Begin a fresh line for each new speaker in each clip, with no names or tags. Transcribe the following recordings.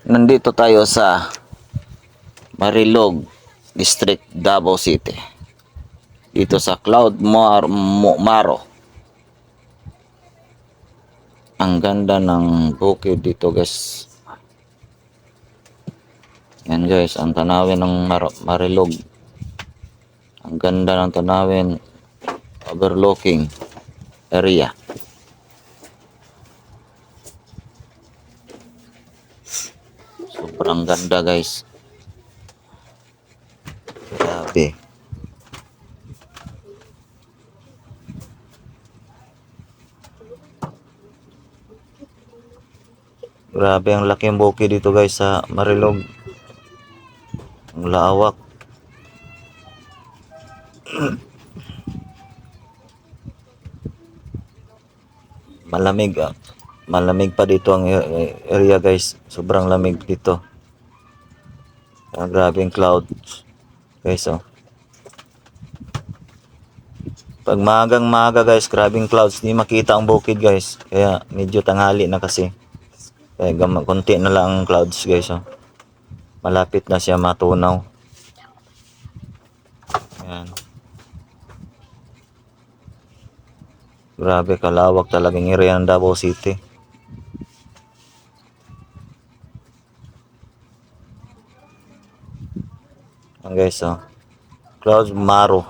Nandito tayo sa Marilog District, Davao City. Dito sa Maro. Ang ganda ng bukid dito, guys. Yan guys, ang tanawin ng Marilog. Ang ganda ng tanawin, overlooking area. Sobrang ganda guys. Grabe. Grabe ang laki ng bukid dito guys sa Marilog. Ang lawak. Malamig ah. Malamig pa dito ang area guys. Sobrang lamig dito. Grabe ang clouds. Guys oh. Pag magang maga guys, grabing clouds. Di makita ang bukid guys. Kaya medyo tanghali na kasi. Kaya konti na lang ang clouds guys oh. Malapit na siya matunaw. Ayan. Grabe kalawak talagang area ng Davao City. Ayan guys oh. Clouds Maro.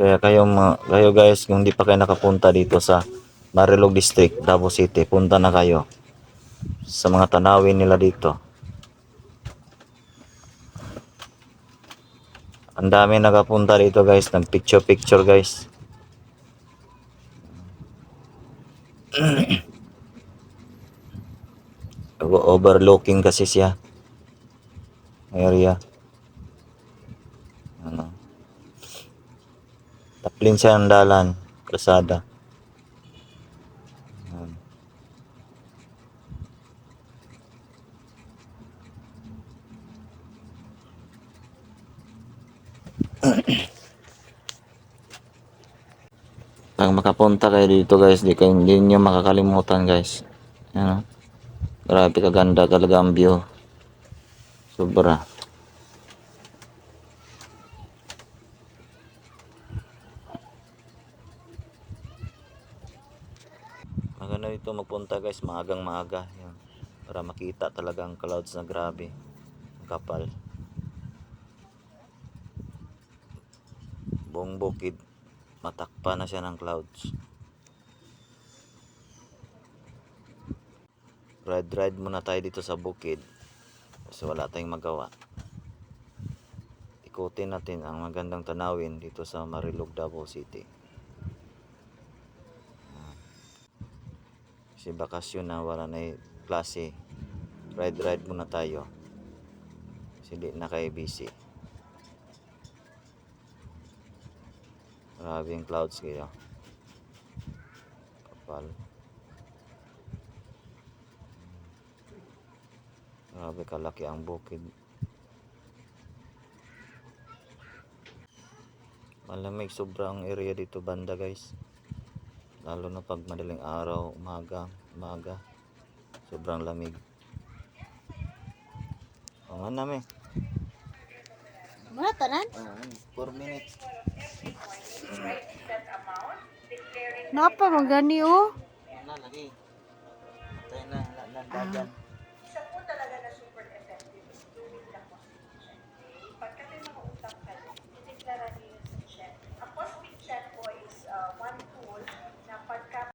Kaya kayo guys, kung hindi pa kayo nakapunta dito sa Marilog District, Davao City, punta na kayo sa mga tanawin nila dito. Ang dami nakapunta dito guys, ng picture guys. Overlooking kasi siya area. Ano? Taplin siya ng dalan, kalsada. Pag makapunta kayo dito guys, hindi nyo makakalimutan guys. Ano? Grabe kaganda talaga ang view. Sobra. Maganda dito magpunta guys, maagang maaga. Yan. Para makita talaga ang clouds na grabe. Ang kapal. Buong bukid. Matakpa na siya ng clouds. Ride muna tayo dito sa bukid. Kasi wala tayong magawa. Ikutin natin ang magandang tanawin dito sa Marilog, Davao City. Kasi bakasyon na, wala na klase. Ride muna tayo. Kasi di na kayo busy. Grabe yung clouds kayo. Kapal. Grabe kalaki ang bukid. Malamig sobrang area dito banda guys. Lalo na pag madaling araw, umaga. Sobrang lamig. O nga namin.
Mga tanan?
4 minutes.
Napa magani oh.
Wala lagi. Patay na dagan.